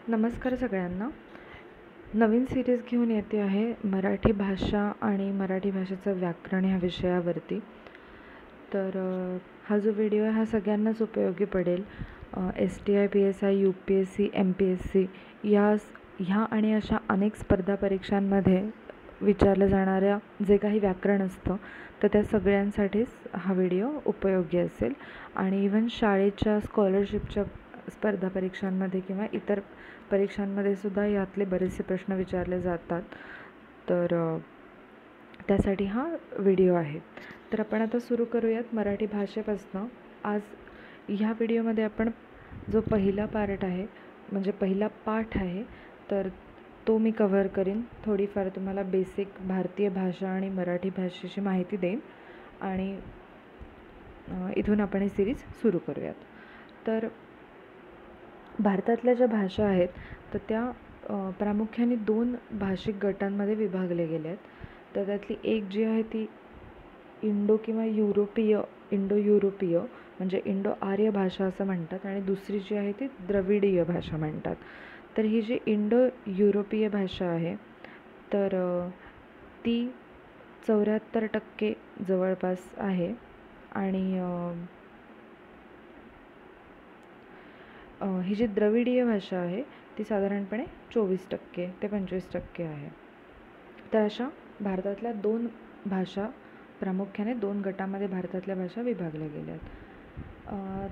नमस्कार सगळ्यांना. नवीन सिरीज घेऊन येते आहे मराठी भाषा आणि मराठी भाषेचं व्याकरण ह्या विषयावरती. तर हा जो व्हिडिओ आहे हा सगळ्यांनाच उपयोगी पडेल. STI PSI UPSC MPSC ह्या आणि अशा अनेक स्पर्धा परीक्षांमध्ये विचारलं जाणाऱ्या जे काही व्याकरण असतं तर त्या सगळ्यांसाठीच हा व्हिडिओ उपयोगी असेल. आणि इव्हन शाळेच्या स्कॉलरशिपच्या स्पर्धा परीक्षांमध्ये किंवा इतर परीक्षांमध्ये सुद्धा यातले बरेचसे प्रश्न विचारले जातात. तर त्यासाठी हा व्हिडिओ आहे. तर आपण आता सुरू करूयात मराठी भाषेपासून. आज ह्या व्हिडिओमध्ये आपण जो पहिला पार्ट आहे म्हणजे पहिला पाठ आहे तर तो मी कव्हर करीन. थोडीफार तुम्हाला बेसिक भारतीय भाषा आणि मराठी भाषेची माहिती देईन आणि इथून आपण ही सिरीज सुरू करूयात. तर भारतातल्या ज्या भाषा आहेत तर त्या प्रामुख्याने 2 भाषिक गटांमध्ये विभागल्या गेल्या आहेत. तर त्यातली एक जी आहे ती इंडो युरोपीय म्हणजे इंडो आर्य भाषा असं म्हणतात आणि दुसरी जी आहे ती द्रविडीय भाषा म्हणतात. तर ही जी इंडो युरोपीय भाषा आहे तर ती 74% जवळपास आहे आणि ही जी द्रविडीय भाषा आहे ती साधारणपणे 24% ते 25% आहे. तर अशा भारतातल्या 2 भाषा प्रामुख्याने 2 गटामध्ये भारतातल्या भाषा विभागल्या गेल्या आहेत.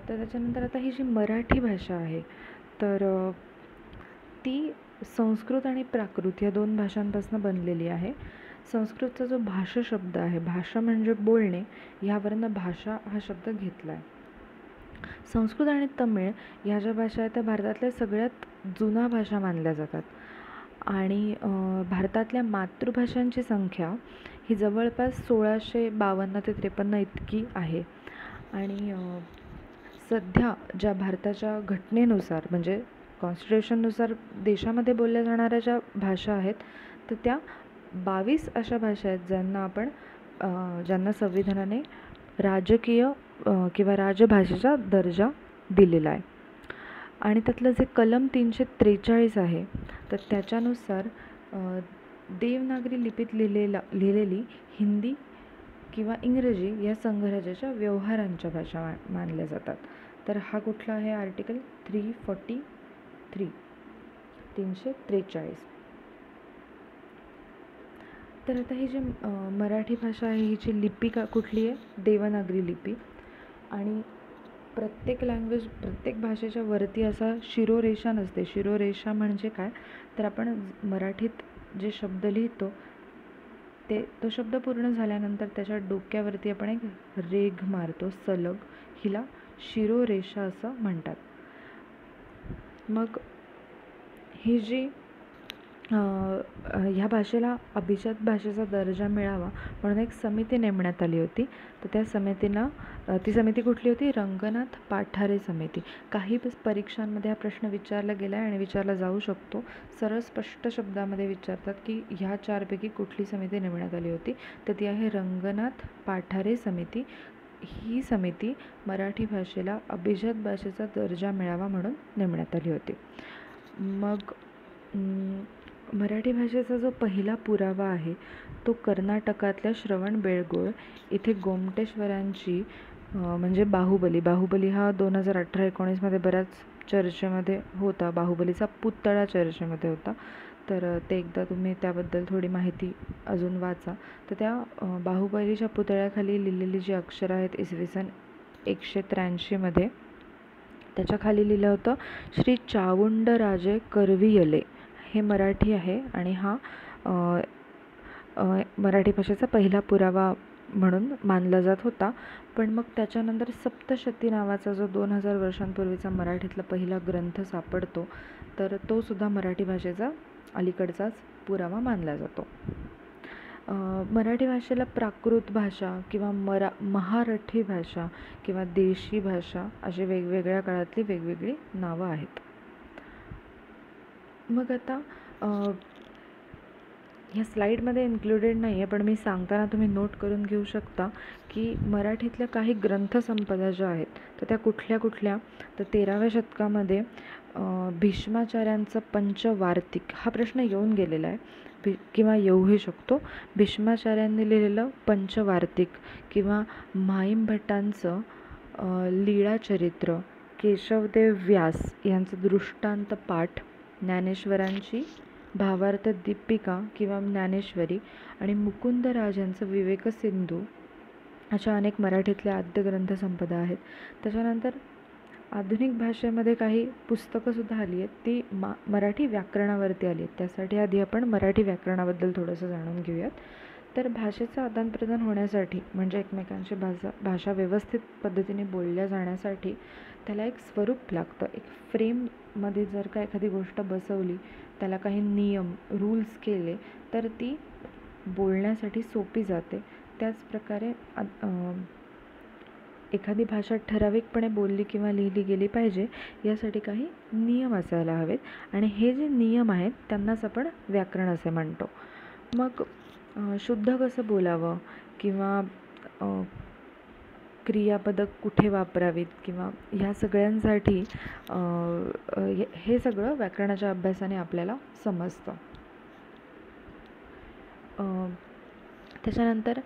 तर त्याच्यानंतर आता ही जी मराठी भाषा आहे तर ती संस्कृत आणि प्राकृत या 2 भाषांपासून बनलेली आहे. संस्कृतचा जो भाषा शब्द आहे, भाषा म्हणजे बोलणे, ह्यावरनं भाषा हा शब्द घेतला आहे. संस्कृत आणि तमिळ ह्या ज्या भाषा आहेत त्या भारतातल्या सगळ्यात जुना भाषा मानल्या जातात आणि भारतातल्या मातृभाषांची संख्या ही जवळपास 1652 ते 53 इतकी आहे. आणि सध्या ज्या भारताच्या घटनेनुसार म्हणजे कॉन्स्टिट्यूशननुसार देशामध्ये बोलल्या जाणाऱ्या ज्या भाषा आहेत तर त्या 22 अशा भाषा आहेत ज्यांना संविधानाने राजकीय किंवा राजभाषेचा दर्जा दिलेला आहे. आणि त्यातलं जे कलम 343 आहे तर त्याच्यानुसार देवनागरी लिपीत लिहिलेली हिंदी किंवा इंग्रजी या संघराज्याच्या व्यवहारांच्या भाषा मानल्या जातात. तर हा कुठला आहे आर्टिकल 343. तर आता ही जी मराठी भाषा आहे हिची लिपी कुठली आहे? देवनागरी लिपी. आणि प्रत्येक भाषेच्या वरती असा शिरोरेषा नसते. शिरोरेषा म्हणजे काय तर आपण मराठीत जे शब्द लिहितो तो शब्द पूर्ण झाल्यानंतर त्याच्या डोक्यावरती आपण एक रेघ मारतो सलग, हिला शिरोरेषा असं म्हणतात. मग ही जी ह्या भाषेला अभिजात भाषेचा दर्जा मिळावा म्हणून एक समिती नेमण्यात आली होती. तर त्या ती समिती कुठली होती? रंगनाथ पाठारे समिती. काही परीक्षांमध्ये हा प्रश्न विचारला गेला आहे आणि विचारला जाऊ शकतो. सरळ स्पष्ट शब्दामध्ये विचारतात की ह्या 4पैकी कुठली समिती नेमण्यात आली होती तर ती आहे रंगनाथ पाठारे समिती. ही समिती मराठी भाषेला अभिजात भाषेचा दर्जा मिळावा म्हणून नेमण्यात आली होती. मग मराठी भाषेचा जो पहिला पुरावा आहे तो कर्नाटकातल्या श्रवणबेळगोळ इथे गोमटेश्वरांची म्हणजे बाहुबली हा 2018-19 बऱ्याच चर्चेमध्ये होता. बाहुबलीचा पुतळा चर्चेमध्ये होता. तर ते एकदा तुम्ही त्याबद्दल थोडी माहिती अजून वाचा. तर त्या बाहुबलीच्या पुतळ्याखाली लिहिलेली जी अक्षरं आहेत इसवी 183 त्याच्या खाली लिहिलं होतं श्री चावुंडराजे करवियले. हे मराठी आहे आणि हा मराठी भाषेचा पहिला पुरावा म्हणून मानला जात होता. पण मग त्याच्यानंतर सप्तशती नावाचा जो 2000 वर्षांपूर्वीचा मराठीतला पहिला ग्रंथ सापडतो तर तो सुद्धा मराठी भाषेचा अलीकडचाच पुरावा मानला जातो. मराठी भाषेला प्राकृत भाषा किंवा महारठी भाषा किंवा देशी भाषा अशी वेगवेगळ्या काळातली वेगवेगळी नावं आहेत. मग आता ह्या स्लाईडमध्ये इन्क्लुडेड नाही आहे पण मी सांगताना तुम्ही नोट करून घेऊ शकता की मराठीतल्या काही ग्रंथसंपदा ज्या आहेत तर त्या कुठल्या कुठल्या, तर 13व्या शतकामध्ये भीष्माचार्यांचं पंचवार्तिक हा प्रश्न येऊन गेलेला आहे किंवा येऊही शकतो. भीष्माचार्यांनी लिहिलेलं पंचवार्तिक किंवा माईम भट्टांचं लीळाचरित्र, केशवदेव व्यास यांचं दृष्टांत पाठ, ज्ञानेश्वरांची भावार्थ दीपिका किंवा ज्ञानेश्वरी आणि मुकुंदराज यांचं विवेकसिंधू अशा अनेक मराठीतल्या आद्य ग्रंथसंपदा आहेत. त्याच्यानंतर आधुनिक भाषेमध्ये काही पुस्तकंसुद्धा आली आहेत, ती मराठी व्याकरणावरती आली आहेत. त्यासाठी आधी आपण मराठी व्याकरणाबद्दल थोडंसं जाणून घेऊयात. तर भाषेचं आदानप्रदान होण्यासाठी म्हणजे एकमेकांची भाषा व्यवस्थित पद्धतीने बोलल्या जाण्यासाठी त्याला एक स्वरूप लागतं. एक फ्रेममध्ये जर का एखादी गोष्ट बसवली, त्याला काही नियम रूल्स केले तर ती बोलण्यासाठी सोपी जाते. त्याचप्रकारे एखादी भाषा ठराविकपणे बोलली किंवा लिहिली गेली पाहिजे यासाठी काही नियम असायला हवेत आणि हे जे नियम आहेत त्यांनाच आपण व्याकरण असे म्हणतो. मग शुद्ध कसं बोलावं किंवा क्रियापदक कुठे वापरावीत किंवा ह्या सगळ्यांसाठी हे सगळं व्याकरणाच्या अभ्यासाने आपल्याला समजतं. त्याच्यानंतर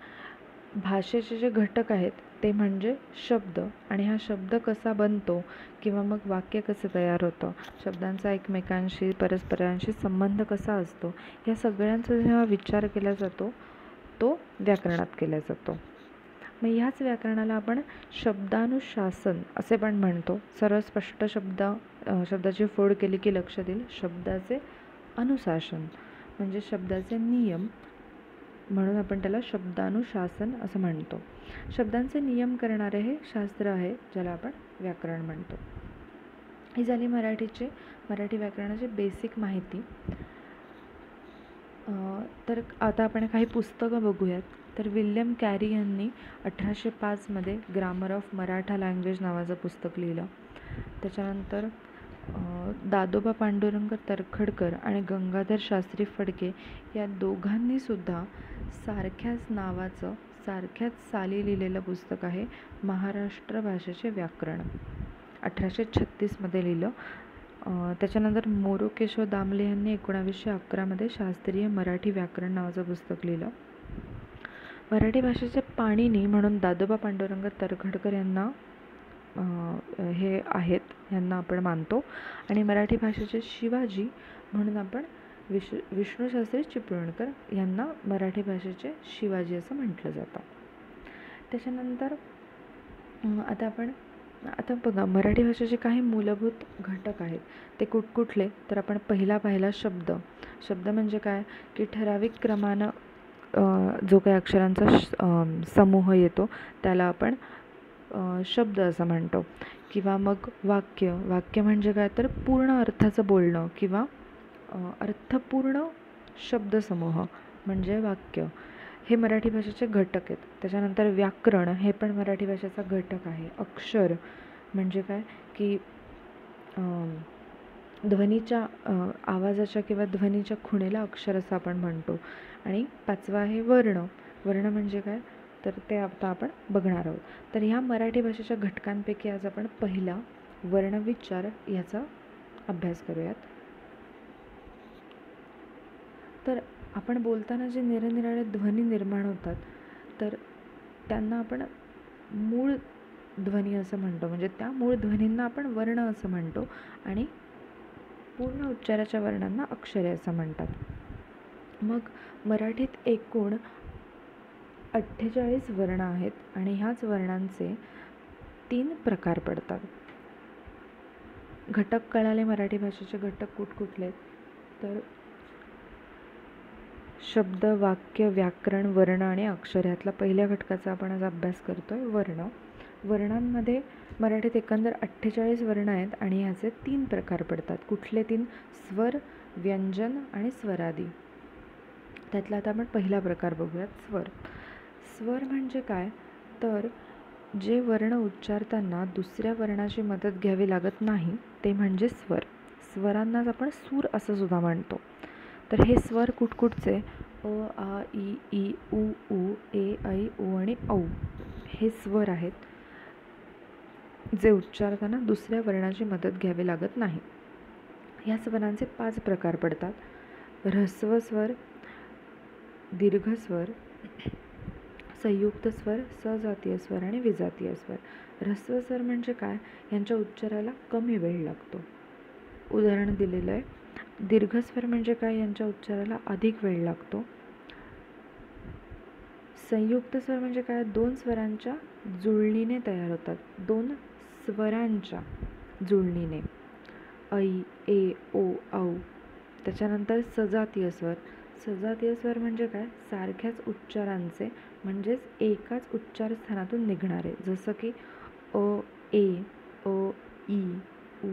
भाषेचे जे घटक आहेत ते म्हणजे शब्द आणि हा शब्द कसा बनतो किंवा मग वाक्य कसं तयार होतं, शब्दांचा एकमेकांशी परस्परांशी संबंध कसा असतो, या सगळ्यांचा जेव्हा विचार केला जातो तो व्याकरणात केला जातो. मग ह्याच व्याकरणाला आपण शब्दानुशासन असे पण म्हणतो. सरळ स्पष्ट शब्दाची फोड केली की लक्ष देईल. शब्दाचे अनुशासन म्हणजे शब्दाचे नियम, म्हणून आपण त्याला शब्दानुशासन असं म्हणतो. शब्दांचे नियम करणारे हे शास्त्र आहे ज्याला आपण व्याकरण म्हणतो. ही झाली मराठी व्याकरणाची बेसिक माहिती. तर आता आपण काही पुस्तकं बघूयात. तर विल्यम कॅरी यांनी 1805 ग्रामर ऑफ मराठा लँग्वेज नावाचं पुस्तक लिहिलं. त्याच्यानंतर दादोबा पांडुरंग तरखडकर आणि गंगाधर शास्त्री फडके या दोघांनीसुद्धा सारख्याच साली लिहिलेलं पुस्तक आहे महाराष्ट्र भाषेचे व्याकरण, 1836 लिहिलं. त्याच्यानंतर मोरोकेशव दामले यांनी 1911 शास्त्रीय मराठी व्याकरण नावाचं पुस्तक लिहिलं. मराठी भाषेचे पाणिनी म्हणून दादोबा पांडुरंग तरखडकर यांना हे आहेत, यांना आपण मानतो. आणि मराठी भाषेचे शिवाजी म्हणून आपण विष्णूशास्त्री चिपळूणकर यांना मराठी भाषेचे शिवाजी असं म्हटलं जातं. त्याच्यानंतर आता बघा, मराठी भाषेचे काही मूलभूत घटक आहेत ते कुठले, तर आपण पहिला पाहिला शब्द म्हणजे काय की ठराविक क्रमानं जो काही अक्षरांचा समूह येतो त्याला आपण शब्द असं म्हणतो. किंवा मग वाक्य म्हणजे काय, तर पूर्ण अर्थाचं बोलणं किंवा अर्थपूर्ण शब्दसमूह म्हणजे वाक्य, हे मराठी भाषेचे घटक आहेत. त्याच्यानंतर व्याकरण हे पण मराठी भाषेचा घटक आहे. अक्षर म्हणजे काय की ध्वनीच्या आवाजाच्या किंवा ध्वनीच्या खुणेला अक्षर असं आपण म्हणतो. आणि 5वा आहे वर्ण म्हणजे काय, तर ते आता आपण बघणार आहोत. तर ह्या मराठी भाषेच्या घटकांपैकी आज आपण पहिला वर्णविचार याचा अभ्यास करूयात. तर आपण बोलताना जे निरनिराळे ध्वनी निर्माण होतात तर त्यांना आपण मूळ ध्वनी असं म्हणतो, म्हणजे त्या मूळ ध्वनींना आपण वर्ण असं म्हणतो आणि पूर्ण उच्चाराच्या वर्णांना अक्षरे असं म्हणतात. मग मराठीत एकूण 48 वर्ण आहेत आणि ह्याच वर्णांचे 3 प्रकार पडतात. घटक कळाले मराठी भाषेचे घटक कुठले, तर शब्द, वाक्य, व्याकरण, वर्ण आणि अक्षर ह्यातला पहिल्या घटकाचा आपण आज अभ्यास करतोय, वर्णांमध्ये मराठीत एकंदर 48 वर्ण आहेत आणि ह्याचे 3 प्रकार पडतात. कुठले 3, स्वर, व्यंजन आणि स्वरादी. त्यातला आता आपण पहिला प्रकार बघूयात, स्वर म्हणजे काय, तर जे वर्ण उच्चारताना दुसऱ्या वर्णाची मदत घ्यावी लागत नाही ते म्हणजे स्वर. स्वरांनाच आपण सूर असं सुद्धा म्हणतो. तर हे स्वर कुठचे, अ, आ, ई, उ, ए, ऐ, ओ आणि औ हे स्वर आहेत. जे उच्चारताना दुसऱ्या वर्णाची मदत घ्यावी लागत नाही. या स्वरांचे 5 प्रकार पडतात. ऱ्हस्व स्वर, दीर्घ स्वर, संयुक्त स्वर, सजातीय स्वर आणि विजातीय स्वर. ऱ्हस्व स्वर म्हणजे काय? यांच्या उच्चाराला कमी वेळ लागतो. उदाहरण दिलेलं आहे. दीर्घ स्वर म्हणजे काय? यांच्या उच्चाराला अधिक वेळ लागतो. संयुक्त स्वर म्हणजे काय? 2 स्वरांच्या जुळणीने तयार होतात. 2 स्वरांच्या जुळणीने. ऐ, ए, ओ, औ. त्याच्यानंतर सजातीय स्वर. सजातीय स्वर म्हणजे काय? सारख्याच उच्चारांचे म्हणजेच एकाच उच्चार स्थानातून निघणारे, जसं की अ, ए, अ, ई, उ,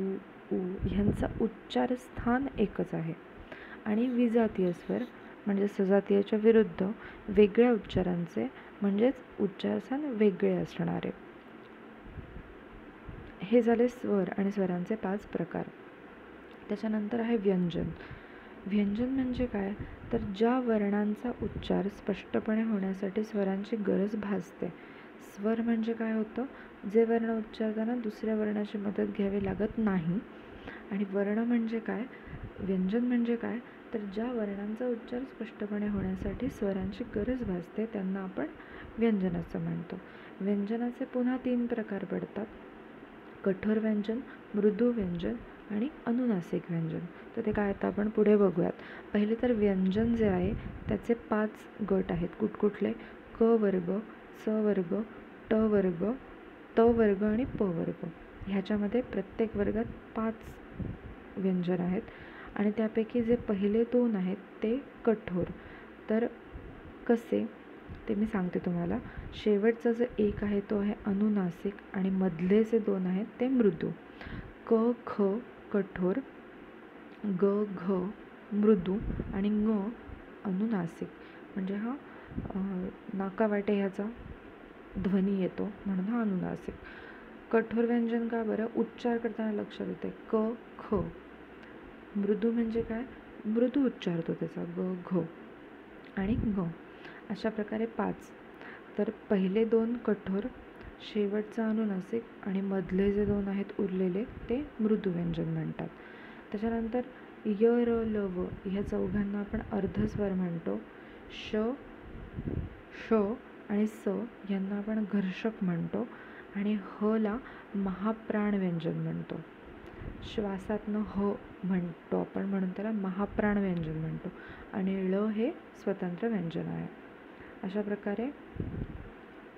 ऊ ह्यांचा उच्चार स्थान एकच आहे. आणि विजातीय स्वर म्हणजे सजातीयच्या विरुद्ध वेगळ्या उच्चारांचे म्हणजेच उच्चारस्थान वेगळे असणारे. हे झाले स्वर आणि स्वरांचे 5 प्रकार. त्याच्यानंतर आहे व्यंजन. व्यंजन म्हणजे काय? तर ज्या वर्णांचा उच्चार स्पष्टपणे होण्यासाठी स्वरांची गरज भासते. स्वर म्हणजे काय होतं? जे वर्ण उच्चारताना दुसऱ्या वर्णाची मदत घ्यावी लागत नाही. आणि वर्ण म्हणजे काय? व्यंजन म्हणजे काय? तर ज्या वर्णांचा उच्चार स्पष्टपणे होण्यासाठी स्वरांची गरज भासते त्यांना आपण व्यंजन असं म्हणतो. व्यंजनाचे पुन्हा 3 प्रकार पडतात. कठोर व्यंजन, मृदू व्यंजन आणि अनुनासिक व्यंजन. तर ते काय आता आपण पुढे बघूयात. पहिले तर व्यंजन जे आहे त्याचे 5 गट आहेत. कुठकुठले? क वर्ग, स वर्ग, ट वर्ग, त वर्ग आणि प वर्ग. ह्याच्यामध्ये प्रत्येक वर्गात 5 व्यंजन आहेत. आणि त्यापैकी जे पहिले 2 आहेत ते कठोर. तर कसे ते मी सांगते तुम्हाला. शेवटचा जो 1 आहे तो आहे अनुनासिक आणि मधले जे 2 आहेत ते मृदू. क, ख कठोर, ग, घ मृदू आणि ङ अनुनासिक. म्हणजे हा नाकावाटे ह्याचा ध्वनी येतो म्हणून हा अनुनासिक. कठोर व्यंजन का बरं? उच्चार करताना लक्षात येते. क, ख. मृदू म्हणजे काय? मृदू उच्चारतो त्याचा ग, घ आणि ग. अशा प्रकारे 5. तर पहिले 2 कठोर, शेवटचा अनुनासिक आणि मधले जे 2 आहेत उरलेले ते मृदू व्यंजन म्हणतात. त्याच्यानंतर य, र, ल, व ह्या चौघांना आपण अर्धस्वर म्हणतो. श, श आणि स यांना आपण घर्षक म्हणतो. आणि ह ला महाप्राण व्यंजन म्हणतो. श्वासातनं ह म्हणतो आपण म्हणून त्याला महाप्राण व्यंजन म्हणतो. आणि ळ हे स्वतंत्र व्यंजन आहे. अशा प्रकारे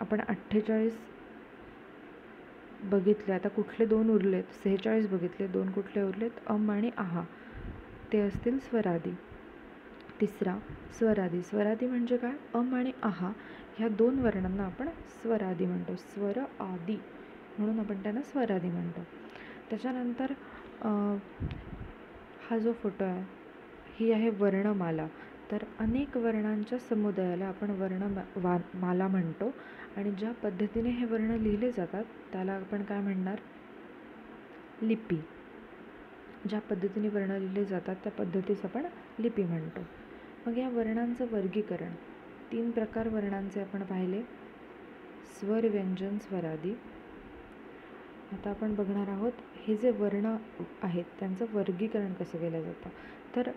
आपण 48 बघितले. आता कुठले 2 उरलेत? 46 बघितले. 2 कुठले उरलेत? अम आणि आहा. ते असतील स्वरादी. तिसरा स्वरादी. स्वरादी म्हणजे काय? अम आणि आहा ह्या 2 वर्णांना आपण स्वरादी म्हणतो. स्वर आदी म्हणून आपण त्यांना स्वरादी म्हणतो. त्याच्यानंतर हा जो फोटो आहे ही आहे वर्णमाला. तर अनेक वर्णांच्या समुदायाला आपण वर्णमाला म्हणतो. आणि ज्या पद्धतीने हे वर्ण लिहिले जातात त्याला आपण काय म्हणणार? लिपी. ज्या पद्धतीने वर्ण लिहिले जातात त्या पद्धतीस आपण लिपी म्हणतो. मग या वर्णांचं वर्गीकरण. 3 प्रकार वर्णांचे आपण पाहिले. स्वर, व्यंजन, स्वरादी. आता आपण बघणार आहोत हे जे वर्ण आहेत त्यांचं वर्गीकरण कसं केलं जातं. तर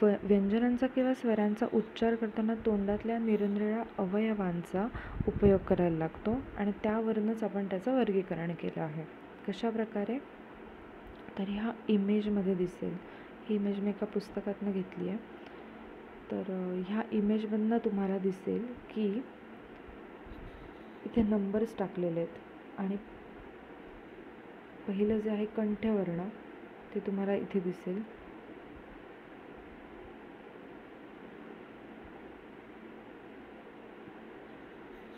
व्यंजनांचा किंवा स्वरांचा उच्चार करताना तोंडातल्या निरनिराळ्या अवयवांचा उपयोग करायला लागतो आणि त्यावरूनच आपण त्याचं वर्गीकरण केलं आहे. कशा प्रकारे? तर ह्या इमेजमध्ये दिसेल. ही इमेज मी एका पुस्तकातनं घेतली आहे. तर ह्या इमेजमधनं तुम्हाला दिसेल की इथे नंबर्स टाकलेले आहेत. आणि पहिलं जे आहे कंठ्यवर्ण ते तुम्हाला इथे दिसेल.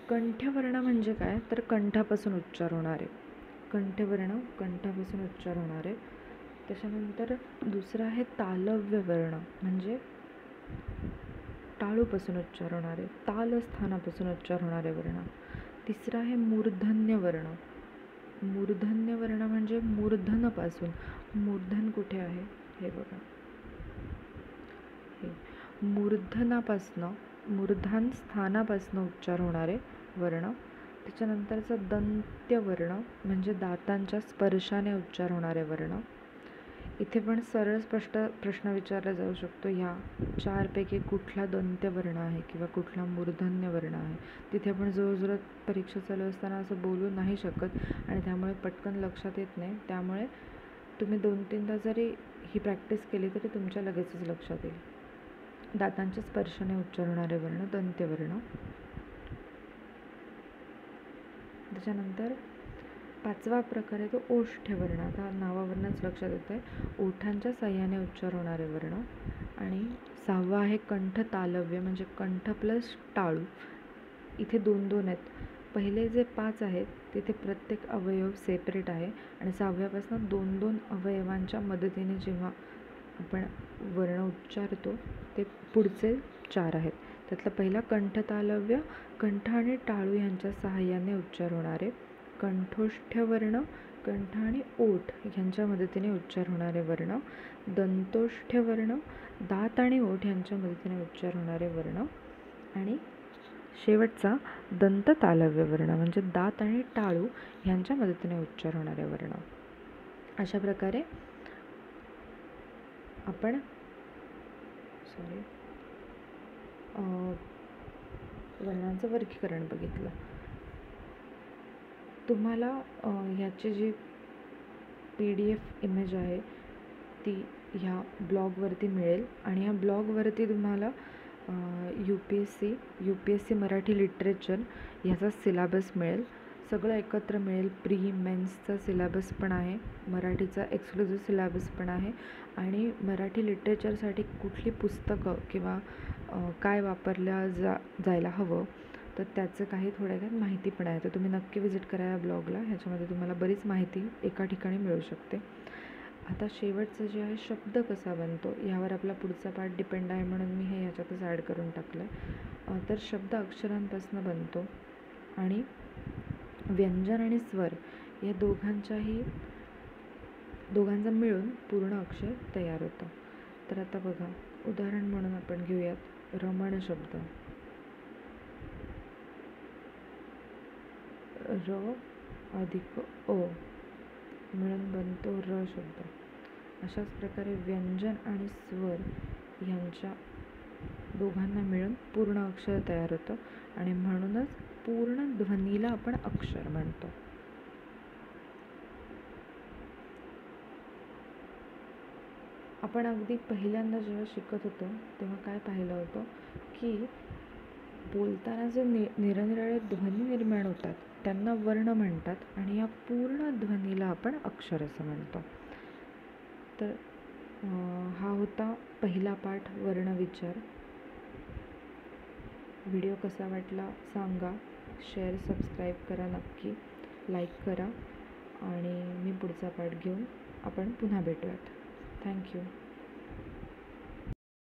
कंठ्यवर्ण म्हणजे काय? तर कंठापासून उच्चार होणारे. कंठ्यवर्ण कंठापासून उच्चार होणारे. त्याच्यानंतर दुसरं आहे तालव्य वर्ण म्हणजे टाळूपासून उच्चार होणारे, ताल स्थानापासून उच्चार होणारे वर्ण. तिसरं आहे मूर्धन्य वर्ण. मूर्धन्य वर्ण म्हणजे मूर्धनपासून. मूर्धन कुठे आहे? हे बघा. हे मूर्धन स्थानापासून उच्चार होणारे वर्ण. त्याच्यानंतरचा दंत्यवर्ण म्हणजे दातांच्या स्पर्शाने उच्चार होणारे वर्ण. इथे पण सरळ स्पष्ट प्रश्न विचारला जाऊ शकतो, ह्या चारपैकी कुठला दंत्यवर्ण आहे किंवा कुठला मूर्धन्य वर्ण आहे. तिथे आपण जोरजोरात परीक्षा चालू असताना असं बोलू नाही शकत आणि त्यामुळे पटकन लक्षात येत नाही. त्यामुळे तुम्ही 2-3दा जरी ही प्रॅक्टिस केली तरी तुमच्या लगेचच लक्षात येईल. दातांच्या स्पर्शाने उच्चार होणारे वर्ण दंत्यवर्ण. त्याच्यानंतर 5वा प्रकार आहे तो ओष्ठ्यवर्ण. आता नावावरूनच लक्षात येतं आहे ओठांच्या साह्याने उच्चार होणारे वर्ण. आणि 6वा आहे कंठ तालव्य म्हणजे कंठ प्लस टाळू. इथे 2-2 आहेत. पहिले जे 5 आहेत तिथे प्रत्येक अवयव सेपरेट आहे आणि 6व्यापासून 2-2 अवयवांच्या मदतीने जेव्हा आपण वर्ण उच्चारतो ते पुढचे 4 आहेत. त्यातला पहिला कंठ तालव्य, कंठ आणि टाळू यांच्या सहाय्याने उच्चार होणारे. कंठोष्ठ्यवर्ण, कंठ आणि ओठ यांच्या मदतीने उच्चार होणारे वर्ण. दंतोष्ठ्यवर्ण, दात आणि ओठ यांच्या मदतीने उच्चार होणारे वर्ण. आणि शेवटचा दंत तालव्य वर्ण म्हणजे दात आणि टाळू यांच्या मदतीने उच्चार होणारे वर्ण. अशा प्रकारे आपण वर्णांचं वर्गीकरण बघितलं. तुम्हाला ह्याची जी PDF इमेज आहे ती ह्या ब्लॉगवरती मिळेल आणि ह्या ब्लॉगवरती तुम्हाला UPSC मराठी लिटरेचर ह्याचा सिलेबस मिळेल. सगळं एकत्र मिळेल. प्री मेन्सचा सिलेबस पण आहे, मराठीचा एक्सक्लुझिव्ह सिलेबस पण आहे आणि मराठी लिटरेचरसाठी कुठली पुस्तकं किंवा काय वापरल्या जायला हवं तर त्याचं काही थोड्यात माहिती पण आहे. तर तुम्ही नक्की विजिट करा या ब्लॉगला. ह्याच्यामध्ये तुम्हाला बरीच माहिती एका ठिकाणी मिळू शकते. आता शेवटचं जे आहे शब्द कसा बनतो यावर आपला पुढचा पार्ट डिपेंड आहे म्हणून मी हे ह्याच्यातच ॲड करून टाकलं आहे. तर शब्द अक्षरांपासून बनतो आणि व्यंजन आणि स्वर या दोघांचा मिळून पूर्ण अक्षर तयार होतं. तर आता बघा उदाहरण म्हणून आपण घेऊयात रमण शब्द. र अधिक अ मिळून बनतो र शब्द. अशाच प्रकारे व्यंजन आणि स्वर यांच्या दोघांना मिळून पूर्ण अक्षर तयार होतं आणि म्हणूनच पूर्ण ध्वनीला आपण अक्षर म्हणतो. आपण अगदी पहिल्यांदा जेव्हा शिकत होतो तेव्हा काय पाहिलं होतं की बोलताना जे निरनिराळे ध्वनी निर्माण होतात त्यांना वर्ण म्हणतात आणि या पूर्ण ध्वनीला आपण अक्षर असं म्हणतो. तर हा होता पहिला पाठ वर्णविचार. व्हिडिओ कसा वाटला सांगा. शेअर सबस्क्राईब करा, नक्की लाईक करा आणि मी पुढचा पाठ घेऊन आपण पुन्हा भेटूयात. थँक्यू.